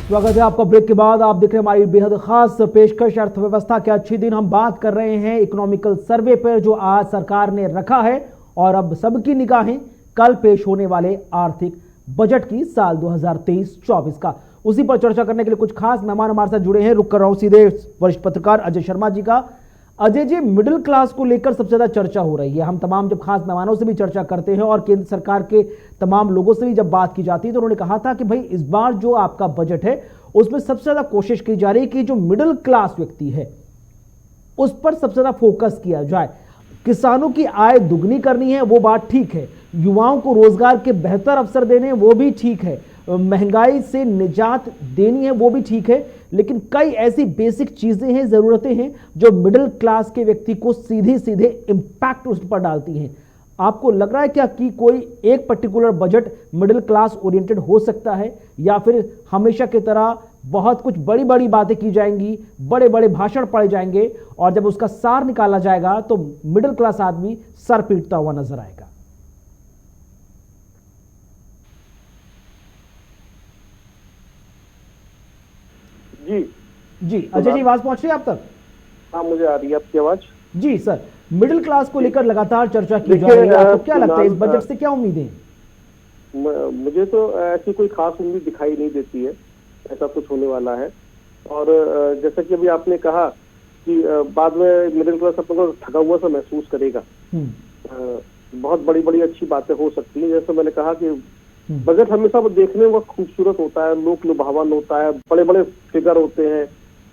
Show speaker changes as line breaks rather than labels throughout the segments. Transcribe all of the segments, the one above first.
स्वागत है आपका ब्रेक के बाद। आप देख रहे हैं हमारी बेहद खास पेशकश अर्थव्यवस्था के अच्छे दिन। हम बात कर रहे हैं इकोनॉमिकल सर्वे पर जो आज सरकार ने रखा है और अब सबकी निगाहें कल पेश होने वाले आर्थिक बजट की साल 2023-24 का। उसी पर चर्चा करने के लिए कुछ खास मेहमान हमारे साथ जुड़े हैं। रुक कर रहा हूं सीधे वरिष्ठ पत्रकार अजय शर्मा जी का। अजय जी, मिडिल क्लास को लेकर सबसे ज्यादा चर्चा हो रही है। हम तमाम जब खास मेहमानों से भी चर्चा करते हैं और केंद्र सरकार के तमाम लोगों से भी जब बात की जाती है तो उन्होंने कहा था कि भाई इस बार जो आपका बजट है उसमें सबसे ज्यादा कोशिश की जा रही है कि जो मिडिल क्लास व्यक्ति है उस पर सबसे ज्यादा फोकस किया जाए। किसानों की आय दुगनी करनी है, वो बात ठीक है। युवाओं को रोजगार के बेहतर अवसर देने, वो भी ठीक है। महंगाई से निजात देनी है, वो भी ठीक है। लेकिन कई ऐसी बेसिक चीजें हैं, जरूरतें हैं जो मिडिल क्लास के व्यक्ति को सीधे सीधे इंपैक्ट उस पर डालती हैं। आपको लग रहा है क्या कि कोई एक particular budget middle class oriented हो सकता है, या फिर हमेशा की तरह बहुत कुछ बड़ी बड़ी बातें की जाएंगी, बड़े बड़े भाषण पढ़े जाएंगे और जब उसका सार निकाला जाएगा तो मिडिल क्लास आदमी सर पीटता हुआ नजर आएगा? जी अजय जी, आवाज पहुंच रही है आप तक?
हाँ, मुझे आ रही है आपकी आवाज।
जी सर, मिडिल क्लास को लेकर लगातार चर्चा की जा रही है। आपको क्या लगता है इस बजट से क्या उम्मीदें हैं?
मुझे तो ऐसी कोई खास उम्मीद दिखाई नहीं देती है ऐसा कुछ होने वाला है। और जैसा कि अभी आपने कहा कि बाद में मिडिल क्लास अपने को थका हुआ सा महसूस करेगा। बहुत बड़ी बड़ी अच्छी बातें हो सकती हैं। जैसे मैंने कहा कि बजट हमेशा वो देखने में खूबसूरत होता है, लोक लुभावन होता है, बड़े बड़े फिगर होते हैं,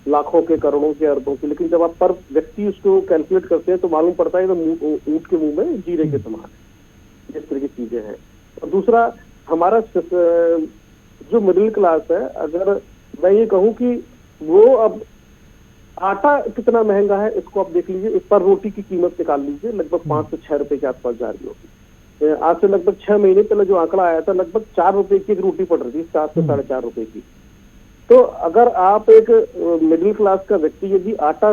लाखों के, करोड़ों के, अरबों के। लेकिन जब आप पर व्यक्ति उसको कैलकुलेट करते हैं तो मालूम पड़ता है तो ऊंट के मुंह में जीरे के समान है। इस तरह की चीजें हैं। और दूसरा, हमारा जो मिडिल क्लास है, अगर मैं ये कहूँ कि वो अब आटा कितना महंगा है इसको आप देख लीजिए। एक पर रोटी की कीमत निकाल लीजिए, लगभग 5 से 6 रुपए के आसपास जा रही होगी। आज से लगभग 6 महीने पहले जो आंकड़ा आया था, लगभग 4 रुपए की एक रोटी पड़ रही थी, 4 से 4.5 रुपए की। तो अगर आप एक मिडिल क्लास का व्यक्ति यदि आटा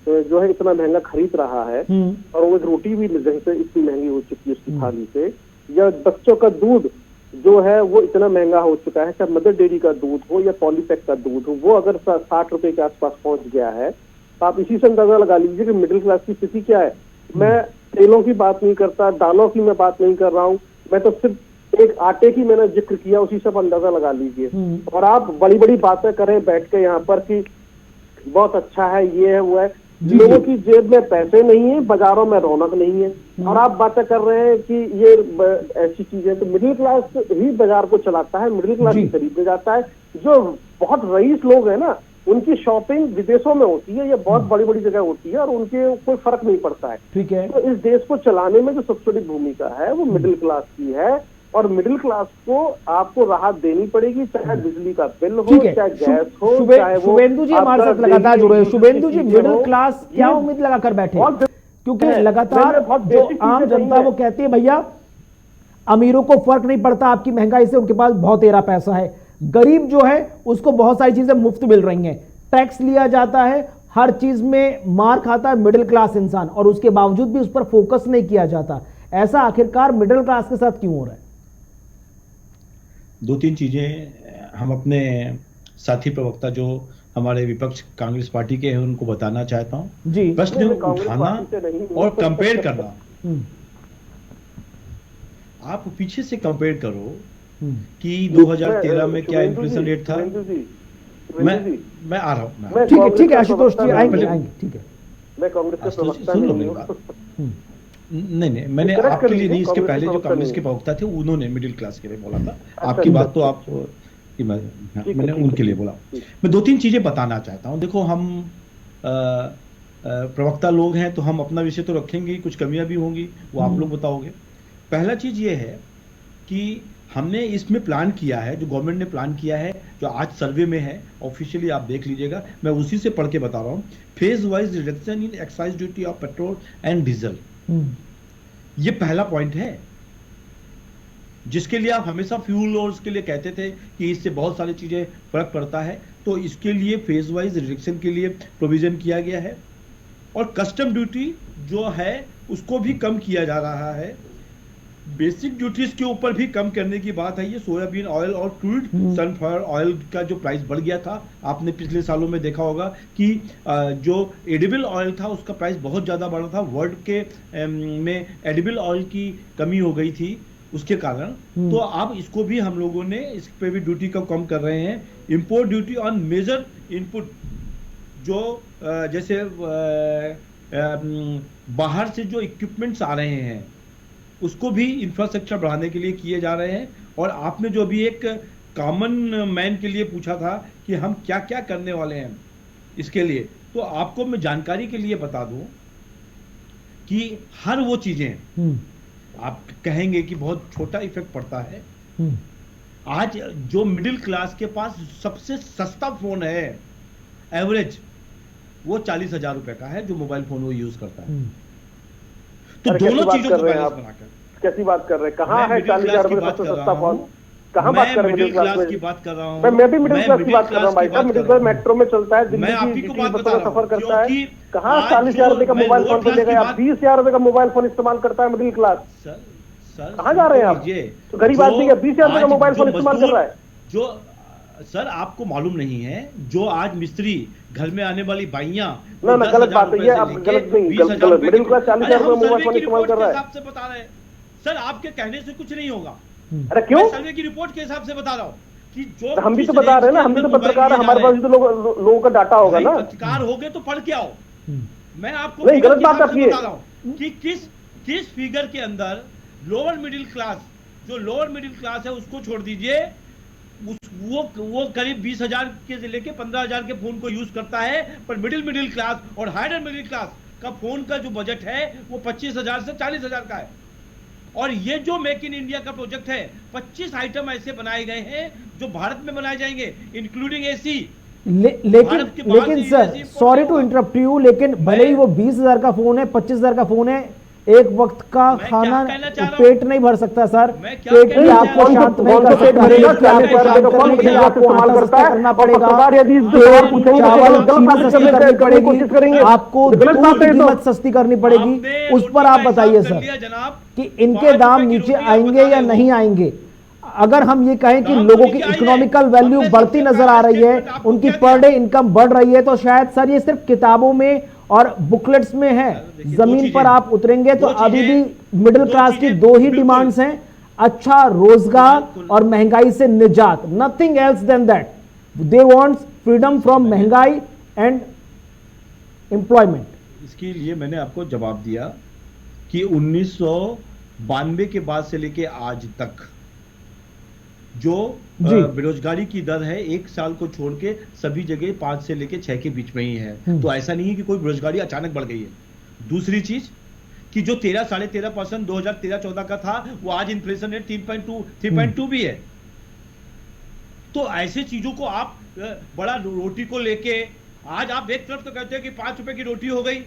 जो है इतना महंगा खरीद रहा है और वो एक रोटी भी जैसे इतनी महंगी हो चुकी है उसकी थाली से, या बच्चों का दूध जो है वो इतना महंगा हो चुका है, चाहे मदर डेयरी का दूध हो या पॉलीपैक का दूध हो, वो अगर 60 रुपए के आसपास पहुंच गया है तो आप इसी से अंदाजा लगा लीजिए कि मिडिल क्लास की स्थिति क्या है। मैं तेलों की बात नहीं करता, दालों की मैं बात नहीं कर रहा हूँ, मैं तो सिर्फ एक आटे की मैंने जिक्र किया, उसी से अंदाजा लगा लीजिए। और आप बड़ी बड़ी बातें करें बैठ के यहाँ पर कि बहुत अच्छा है, ये है, वो है। लोगों की जेब में पैसे नहीं है, बाजारों में रौनक नहीं है, और आप बातें कर रहे हैं कि ये ऐसी चीजें। तो मिडिल क्लास ही बाजार को चलाता है, मिडिल क्लास ही खरीदने जाता है। जो बहुत रईस लोग हैं ना, उनकी शॉपिंग विदेशों में होती है या बहुत बड़ी बड़ी जगह होती है और उनके कोई फर्क नहीं पड़ता है।
ठीक है।
तो इस देश को चलाने में जो सबसे बड़ी भूमिका है वो मिडिल क्लास की है, और मिडिल क्लास को आपको राहत देनी पड़ेगी, चाहे बिजली का बिल हो, चाहे गैस हो, चाहे वो।
शुभेंदु जी हमारे साथ लगातार जुड़े हैं। शुभेंदु जी, मिडिल क्लास क्या उम्मीद लगाकर बैठे? क्योंकि लगातार जो आम जनता वो कहती है भैया अमीरों को फर्क नहीं पड़ता आपकी महंगाई से, उनके पास बहुत तेरा पैसा है। गरीब जो है उसको बहुत सारी चीजें मुफ्त मिल रही हैं, टैक्स लिया जाता है, हर चीज में मार खाता है मिडिल क्लास इंसान, और उसके बावजूद भी उस पर फोकस नहीं किया जाता। ऐसा आखिरकार मिडिल क्लास के साथ क्यों हो रहा है?
2-3 चीजें हम अपने साथी प्रवक्ता जो हमारे विपक्ष कांग्रेस पार्टी के हैं उनको बताना चाहता हूं।
जी,
प्रश्न उठाना और कंपेयर करना। आप पीछे से कंपेयर करो कि 2013 में क्या इन्फ्लेशन रेट था। मैं आ रहा हूँ।
ठीक है आशुतोष जी, आएंगे। ठीक है,
मैं कांग्रेस के प्रवक्ता
सुन लो मेरी बात। नहीं, मैंने आपके लिए नहीं, इसके पहले जो कांग्रेस के प्रवक्ता थे उन्होंने मिडिल क्लास के लिए बोला था। आपकी बात तो आप मैंने उनके लिए बोला। मैं 2-3 चीजें बताना चाहता हूँ। देखो, हम प्रवक्ता लोग हैं तो हम अपना विषय तो रखेंगे, कुछ कमियां भी होंगी वो आप लोग बताओगे। पहला चीज ये है कि हमने इसमें प्लान किया है, जो गवर्नमेंट ने प्लान किया है, जो आज सर्वे में है, ऑफिशियली आप देख लीजिएगा, मैं उसी से पढ़ के बता रहा हूँ। Phase wise reduction in excise duty of petrol and diesel, ये पहला पॉइंट है जिसके लिए आप हमेशा फ्यूल और उसके लिए कहते थे कि इससे बहुत सारी चीजें फर्क पड़ता है। तो इसके लिए फेज वाइज रिडक्शन के लिए प्रोविजन किया गया है, और कस्टम ड्यूटी जो है उसको भी कम किया जा रहा है। बेसिक ड्यूटीज के ऊपर भी कम करने की बात है। ये सोयाबीन ऑयल और क्रूड सनफ्लावर ऑयल का जो प्राइस बढ़ गया था, आपने पिछले सालों में देखा होगा कि जो एडिबल ऑयल था उसका प्राइस बहुत ज्यादा बढ़ा था। वर्ल्ड के में एडिबल ऑयल की कमी हो गई थी उसके कारण। तो अब इसको भी हम लोगों ने इस पे भी ड्यूटी का कम कर रहे हैं। Import duty on major input, जो जैसे बाहर से जो इक्विपमेंट्स आ रहे हैं उसको भी इंफ्रास्ट्रक्चर बढ़ाने के लिए किए जा रहे हैं। और आपने जो अभी एक कॉमन मैन के लिए पूछा था कि हम क्या क्या करने वाले हैं इसके लिए, तो आपको मैं जानकारी के लिए बता दूं कि हर वो चीजें आप कहेंगे कि बहुत छोटा इफेक्ट पड़ता है। आज जो मिडिल क्लास के पास सबसे सस्ता फोन है एवरेज, वो 40,000 रुपए का है, जो मोबाइल फोन वो यूज करता है। तो दोनों चीजों को बैलेंस बनाकर
कैसी बात कर रहे हैं? कहाँ है 40,000 रुपए सबसे सस्ता फोन? कहाँ बात कर रहे हैं? मिडिल क्लास
की बात कर रहा हूँ
मैं भी मिडिल क्लास की बात कर रहा हूँ भाई साहब। मिडिल क्लास मेट्रो में चलता है, दिल्ली की बसों में सफर करता है। कहाँ 40,000 रुपए का मोबाइल फोन मिलेगा? आप 20,000 रुपए का मोबाइल फोन इस्तेमाल करता है मिडिल क्लास। कहाँ जा रहे हैं आप? तो गरीब आदमी का 20,000 रुपए का मोबाइल फोन इस्तेमाल कर रहा है।
जो सर आपको मालूम नहीं है, जो आज मिस्त्री घर में आने वाली बाइयां,
ना गलत बात है ये, आप गलत नहीं, गलत। मिडिल क्लास 40,000 रुपए मोबाइल फोन इस्तेमाल कर रहा है।
आपसे बता रहे हैं सर, आपके कहने से कुछ नहीं होगा।
अरे क्यों?
सर्वे की रिपोर्ट के हिसाब से बता रहा हूँ कि जो
हम भी तो बता रहे हैं ना, हम भी तो पत्रकार है, हमारे पास भी तो लोगों का डाटा होगा ना।
पत्रकार हो गए तो पढ़ के आओ। मैं आपको
नहीं, गलत बात आप ये
बता रहा हूँ कि किस फिगर के अंदर लोअर मिडिल क्लास, जो लोअर मिडिल क्लास है उसको छोड़ दीजिए, वो करीब 20,000 के लेके 15,000 के फोन को यूज करता है। पर मिडिल क्लास और हायर मिडिल क्लास का फोन का जो बजट है वो 25,000 से 40,000 का है। और ये जो मेक इन इंडिया का प्रोजेक्ट है, 25 आइटम ऐसे बनाए गए हैं जो भारत में बनाए जाएंगे, इंक्लूडिंग एसी।
लेकिन sir, sorry to interrupt you, लेकिन भले ही वो 20,000 का फोन है, 25,000 का फोन है, एक वक्त का खाना पेट नहीं भर सकता सर। पेट भी आपको शांत नहीं कर सकता है, आपको आटा सस्ता करना पड़ेगा, चावल कीमत सस्ती करनी पड़ेगी, आपको दूध की कीमत सस्ती करनी पड़ेगी। उस पर आप बताइए सर कि इनके दाम नीचे आएंगे या नहीं आएंगे। अगर हम ये कहें कि लोगों की इकोनॉमिकल वैल्यू बढ़ती नजर आ रही है, उनकी पर डे इनकम बढ़ रही है, तो शायद सर ये सिर्फ किताबों में और बुकलेट्स में है। जमीन पर आप उतरेंगे तो अभी भी मिडिल क्लास की दो ही डिमांड्स हैं, अच्छा रोजगार और महंगाई से निजात, nothing else than that. They want freedom from महंगाई एंड एम्प्लॉयमेंट।
इसके लिए मैंने आपको जवाब दिया कि 1992 के बाद से लेके आज तक जो बेरोजगारी की दर है, एक साल को छोड़ के सभी जगह 5 से लेके 6 के बीच में ही है। तो ऐसा नहीं है कि कोई बेरोजगारी अचानक बढ़ गई है। दूसरी चीज कि जो 13-13.5% 2013-14 का था, वो आज इन्फ्लेशन रेट 3.2 भी है। तो ऐसे चीजों को आप बड़ा रोटी को लेके, आज आप एक तरफ तो कहते हो कि 5 रुपए की रोटी हो गई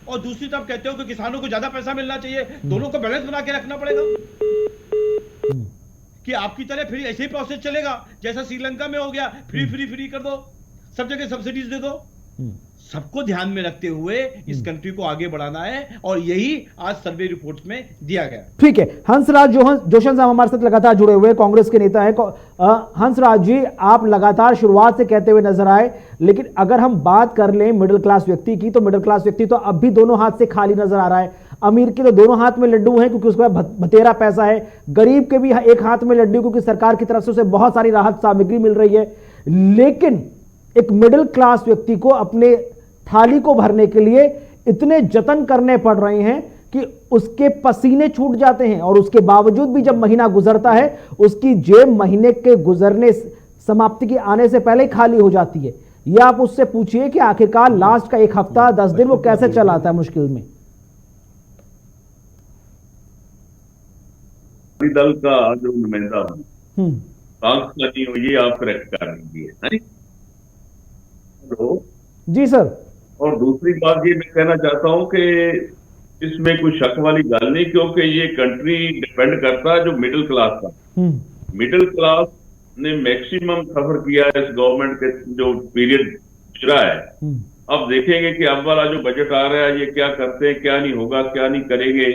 और दूसरी तरफ कहते हो कि किसानों को ज्यादा पैसा मिलना चाहिए। दोनों को बैलेंस बना के रखना पड़ेगा कि आपकी तरह फिर ऐसे ही प्रोसेस चलेगा जैसा श्रीलंका में हो गया, फ्री कर दो, सब जगह सब्सिडीज दे दो। सबको ध्यान में रखते हुए इस कंट्री को आगे बढ़ाना है और यही आज सर्वे रिपोर्ट में दिया गया।
ठीक है, हंसराज जोशन साहब हमारे साथ लगातार जुड़े हुए कांग्रेस के नेता है। हंसराज जी, आप लगातार शुरुआत से कहते हुए नजर आए, लेकिन अगर हम बात कर लें मिडिल क्लास व्यक्ति की, तो मिडिल क्लास व्यक्ति तो अब भी दोनों हाथ से खाली नजर आ रहा है। अमीर के तो दोनों हाथ में लड्डू हैं क्योंकि उसके पास बतेरा पैसा है, गरीब के भी एक हाथ में लड्डू क्योंकि सरकार की तरफ से उसे बहुत सारी राहत सामग्री मिल रही है। लेकिन एक मिडिल क्लास व्यक्ति को अपने थाली को भरने के लिए इतने जतन करने पड़ रहे हैं कि उसके पसीने छूट जाते हैं, और उसके बावजूद भी जब महीना गुजरता है उसकी जेब महीने के गुजरने समाप्ति के आने से पहले ही खाली हो जाती है। यह आप उससे पूछिए कि आखिरकार लास्ट का एक हफ्ता 10 दिन वो कैसे चलाता है मुश्किल में।
दल का जो नुमाइंदा नहीं हो, ये आप करेक्ट कर लीजिए। हेलो
जी सर।
और दूसरी बात ये मैं कहना चाहता हूं कि इसमें कोई शक वाली गल नहीं, क्योंकि ये कंट्री डिपेंड करता है जो मिडिल क्लास का। मिडिल क्लास ने मैक्सिमम सफर किया है इस गवर्नमेंट के जो पीरियड गुजरा है। अब देखेंगे कि अब वाला जो बजट आ रहा है ये क्या करते हैं, क्या नहीं होगा, क्या नहीं करेंगे।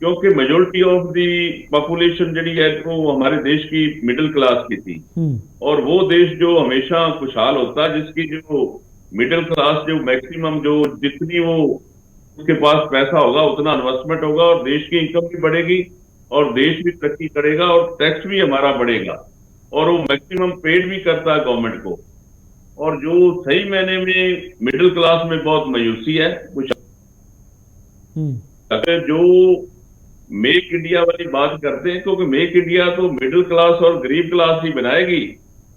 क्योंकि मेजोरिटी ऑफ दी पॉपुलेशन जड़ी है वो हमारे देश की मिडिल क्लास की थी, और वो देश जो हमेशा खुशहाल होता जिसकी जो मिडिल क्लास जो मैक्सिमम जो जितनी वो उसके पास पैसा होगा उतना इन्वेस्टमेंट होगा और देश की इनकम भी बढ़ेगी और देश भी तरक्की करेगा और टैक्स भी हमारा बढ़ेगा और वो मैक्सिमम पेड भी करता है गवर्नमेंट को। और जो सही मायने में मिडिल क्लास में बहुत मायूसी है कुछ अगर जो मेक इंडिया वाली बात करते हैं, क्योंकि मेक इंडिया तो मिडिल क्लास और गरीब क्लास ही बनाएगी।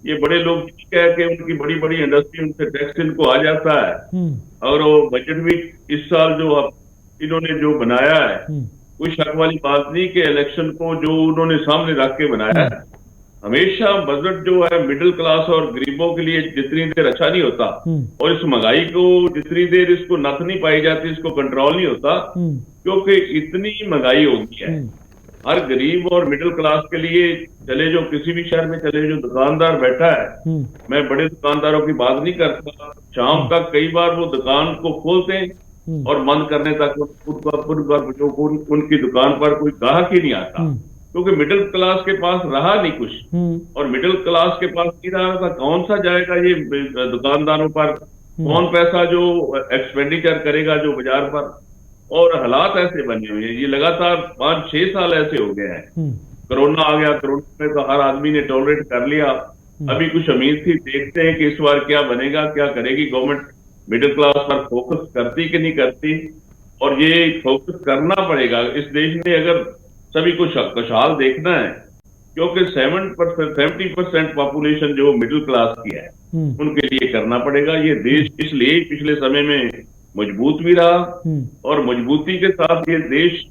ये बड़े लोग ठीक है कि उनकी बड़ी बड़ी इंडस्ट्री उनसे टैक्स इनको आ जाता है और वो बजट भी इस साल जो इन्होंने जो बनाया है कोई शक वाली बात नहीं कि इलेक्शन को जो उन्होंने सामने रख के बनाया है। हमेशा बजट जो है मिडिल क्लास और गरीबों के लिए जितनी देर अच्छा नहीं होता और इस महंगाई को जितनी देर इसको नथ नहीं पाई जाती, इसको कंट्रोल नहीं होता, क्योंकि इतनी महंगाई हो गई है। हर गरीब और मिडिल क्लास के लिए चले जो किसी भी शहर में चले जो दुकानदार बैठा है, मैं बड़े दुकानदारों की बात नहीं करता, शाम तक कई बार वो दुकान को खोलते हैं और बंद करने तक उनकी दुकान पर कोई ग्राहक ही नहीं आता, क्योंकि मिडिल क्लास के पास रहा नहीं कुछ और मिडिल क्लास के पास नहीं रहा था कौन सा जाएगा ये दुकानदारों पर, कौन पैसा जो एक्सपेंडिचर करेगा जो बाजार पर। और हालात ऐसे बने हुए हैं, ये लगातार 5-6 साल ऐसे हो गए हैं। कोरोना आ गया, कोरोना में तो हर आदमी ने टॉलरेट कर लिया, अभी कुछ उम्मीद थी, देखते हैं कि इस बार क्या बनेगा, क्या करेगी गवर्नमेंट, मिडिल क्लास पर फोकस करती कि नहीं करती। और ये फोकस करना पड़ेगा इस देश में अगर सभी को खुशहाल देखना है, क्योंकि 70% पॉपुलेशन जो मिडिल क्लास की है उनके लिए करना पड़ेगा। ये देश इसलिए पिछले समय में मजबूत भी रहा और मजबूती के साथ ये देश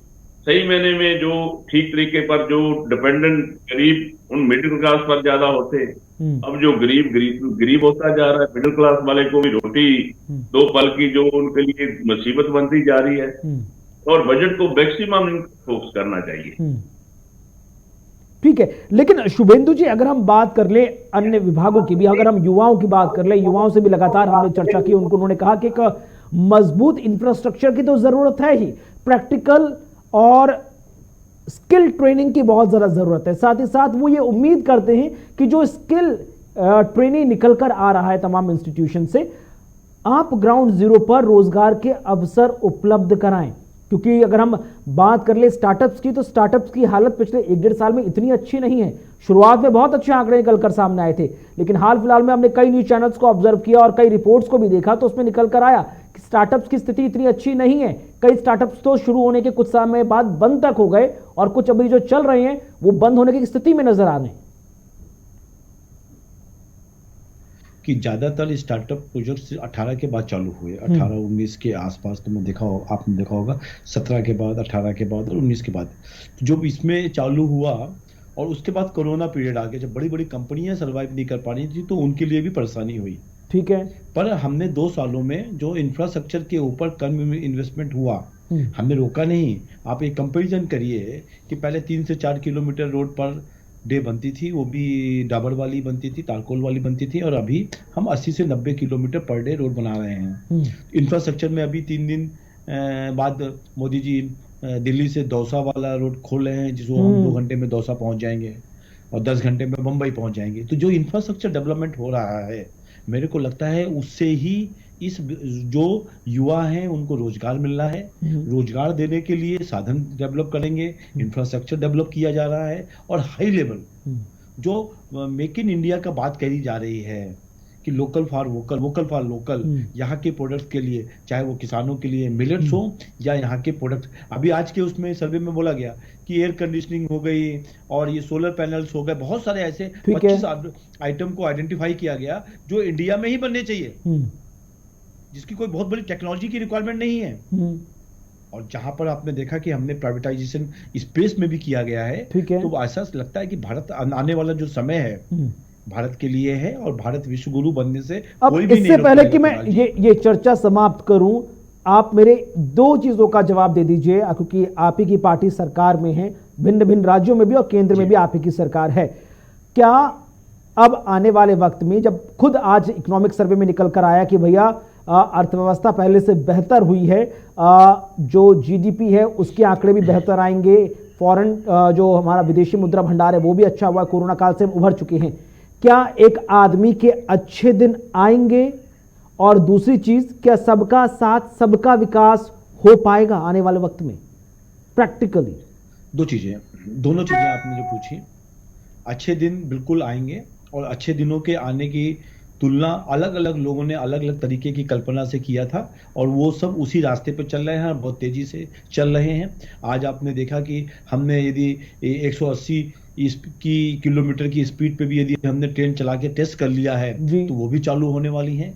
सही मायने में जो ठीक तरीके पर जो डिपेंडेंट गरीब उन मिडिल क्लास पर ज्यादा होते, अब जो गरीब होता जा रहा है, मिडिल क्लास वाले को भी रोटी 2 पल की जो उनके लिए मुसीबत बनती जा रही है और बजट को मैक्सिमम फोकस करना चाहिए।
ठीक है, लेकिन शुभेंदु जी अगर हम बात कर ले अन्य विभागों की भी, अगर हम युवाओं की बात कर ले, युवाओं से भी लगातार हमने चर्चा की, उन्होंने कहा कि एक मजबूत इंफ्रास्ट्रक्चर की तो जरूरत है ही, प्रैक्टिकल और स्किल ट्रेनिंग की बहुत ज्यादा जरूरत है। साथ ही साथ वो ये उम्मीद करते हैं कि जो स्किल ट्रेनिंग निकल कर आ रहा है तमाम इंस्टीट्यूशन से, आप ग्राउंड जीरो पर रोजगार के अवसर उपलब्ध कराएं। क्योंकि अगर हम बात कर ले स्टार्टअप्स की, तो स्टार्टअप्स की हालत पिछले 1-1.5 साल में इतनी अच्छी नहीं है। शुरुआत में बहुत अच्छे आंकड़े निकलकर सामने आए थे, लेकिन हाल फिलहाल में हमने कई न्यूज चैनल्स को ऑब्जर्व किया और कई रिपोर्ट्स को भी देखा, तो उसमें निकल कर आया कि स्टार्टअप्स की स्थिति इतनी अच्छी नहीं है। कई स्टार्टअप्स तो शुरू होने के कुछ समय बाद बंद तक हो गए और कुछ अभी जो चल रहे हैं वो बंद होने की स्थिति में नजर आ रहे हैं।
कि ज़्यादातर स्टार्टअप प्रोजेक्ट्स 18 के बाद चालू हुए, 18-19 के आसपास, तो आपने देखा होगा 17 के बाद, 18 के बाद और 19 के बाद जो इसमें चालू हुआ। और उसके बाद कोरोना पीरियड आ गया, जब बड़ी बड़ी कंपनियां सर्वाइव नहीं कर पा रही थी तो उनके लिए भी परेशानी हुई।
ठीक है,
पर हमने 2 सालों में जो इंफ्रास्ट्रक्चर के ऊपर कम इन्वेस्टमेंट हुआ, हमने रोका नहीं। आप एक कंपेरिजन करिए कि पहले 3 से 4 किलोमीटर रोड पर डे बनती थी, वो भी डाबर वाली बनती थी, तारकोल वाली बनती थी, और अभी हम 80 से 90 किलोमीटर पर डे रोड बना रहे हैं। इंफ्रास्ट्रक्चर में अभी 3 दिन बाद मोदी जी दिल्ली से दौसा वाला रोड खोल रहे हैं, जिसको हम 2 घंटे में दौसा पहुंच जाएंगे और 10 घंटे में मुंबई पहुंच जाएंगे। तो जो इंफ्रास्ट्रक्चर डेवलपमेंट हो रहा है, मेरे को लगता है उससे ही इस जो युवा हैं उनको रोजगार मिल रहा है। रोजगार देने के लिए साधन डेवलप करेंगे, इंफ्रास्ट्रक्चर डेवलप किया जा रहा है, और हाई लेवल जो मेक इन इंडिया का बात कही जा रही है कि local for vocal, vocal for local, यहाँ के प्रोडक्ट्स के लिए, चाहे वो किसानों के लिए मिलेट्स हो या यहाँ के प्रोडक्ट। अभी आज के उसमें सर्वे में बोला गया कि एयर कंडीशनिंग हो गई और ये सोलर पैनल्स हो गए, बहुत सारे ऐसे 25 आइटम को आइडेंटिफाई किया गया जो इंडिया में ही बनने चाहिए, जिसकी कोई बहुत बड़ी टेक्नोलॉजी की रिक्वायरमेंट नहीं है। और जहां पर आपने देखा कि हमने प्राइवेटाइजेशन स्पेस में भी किया गया है, तो ऐसा लगता है कि भारत आने वाला जो समय है भारत के लिए है और भारत विश्व गुरु बनने से कोई भी नहीं। इससे पहले कि मैं
ये चर्चा समाप्त करूं, आप मेरे 2 चीजों का जवाब दे दीजिए, क्योंकि आप ही की पार्टी सरकार में है, भिन्न भिन्न राज्यों में भी और केंद्र में भी आप ही की सरकार है। क्या अब आने वाले वक्त में, जब खुद आज इकोनॉमिक सर्वे में निकल कर आया कि भैया अर्थव्यवस्था पहले से बेहतर हुई है, जो जीडीपी है उसके आंकड़े भी बेहतर आएंगे, फॉरेन जो हमारा विदेशी मुद्रा भंडार है वो भी अच्छा हुआ, कोरोना काल से हम उभर चुके हैं। क्या एक आदमी के अच्छे दिन आएंगे? और दूसरी चीज, क्या सबका साथ सबका विकास हो पाएगा आने वाले वक्त में प्रैक्टिकली?
दोनों चीजें आपने जो पूछी, अच्छे दिन बिल्कुल आएंगे और अच्छे दिनों के आने की तुलना अलग अलग लोगों ने अलग अलग तरीके की कल्पना से किया था और वो सब उसी रास्ते पर चल रहे हैं और बहुत तेजी से चल रहे हैं। आज आपने देखा कि हमने यदि 180 किलोमीटर की स्पीड पे भी यदि हमने ट्रेन चला के टेस्ट कर लिया है तो वो भी चालू होने वाली हैं।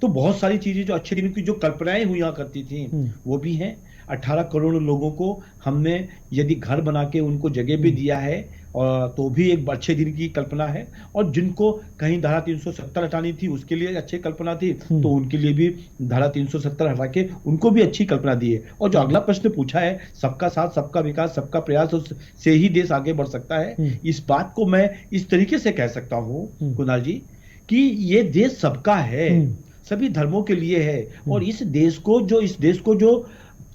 तो बहुत सारी चीजें जो अच्छे दिन की जो कल्पनाएं हुआ करती थी वो भी हैं। 18 करोड़ लोगों को हमने यदि घर बना के उनको जगह भी दिया है और तो भी एक अच्छे दिन की कल्पना है। और जिनको कहीं धारा 370 हटानी थी उसके लिए अच्छी कल्पना थी तो उनके लिए भी धारा 370 हटा के उनको भी अच्छी कल्पना दी है। और जो अगला प्रश्न पूछा है, सबका साथ सबका विकास सबका प्रयास से ही देश आगे बढ़ सकता है, इस बात को मैं इस तरीके से कह सकता हूँ कुणाल जी कि ये देश सबका है, सभी धर्मों के लिए है। और इस देश को जो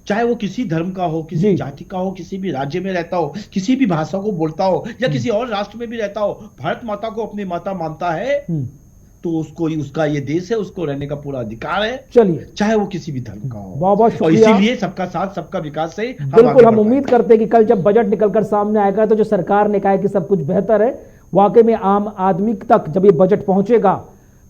चाहे वो किसी धर्म का हो, किसी जाति का हो, किसी भी राज्य में रहता हो, किसी भी भाषा को बोलता हो या किसी और राष्ट्र में भी रहता हो, भारत माता को अपनी माता मानता है तो उसका ये देश है, उसको रहने का पूरा अधिकार है,
चलिए
चाहे वो किसी भी धर्म का हो।
बहुत बहुत
और
शुक्रिया।
इसीलिए सबका साथ सबका विकास से
बिल्कुल हम उम्मीद करते हैं कि कल जब बजट निकलकर सामने आएगा तो जो सरकार ने कहा है कि सब कुछ बेहतर है, वाकई में आम आदमी तक जब ये बजट पहुंचेगा,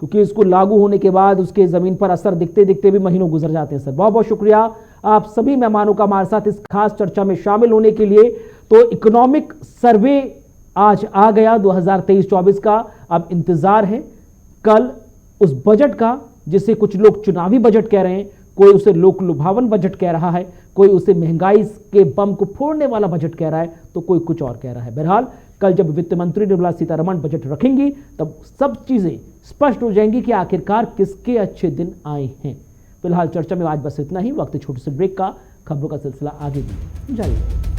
क्योंकि इसको लागू होने के बाद उसके जमीन पर असर दिखते दिखते भी महीनों गुजर जाते हैं। सर बहुत बहुत शुक्रिया आप सभी मेहमानों का हमारे साथ इस खास चर्चा में शामिल होने के लिए। तो इकोनॉमिक सर्वे आज आ गया 2023-24 का, अब इंतजार है कल उस बजट का जिसे कुछ लोग चुनावी बजट कह रहे हैं, कोई उसे लोक लुभावन बजट कह रहा है, कोई उसे महंगाई के बम को फोड़ने वाला बजट कह रहा है, तो कोई कुछ और कह रहा है। बहरहाल कल जब वित्त मंत्री निर्मला सीतारमण बजट रखेंगी तब सब चीजें स्पष्ट हो जाएंगी कि आखिरकार किसके अच्छे दिन आए हैं। फिलहाल चर्चा में आज बस इतना ही। वक्त छोटे से ब्रेक का, खबरों का सिलसिला आगे भी जारी है।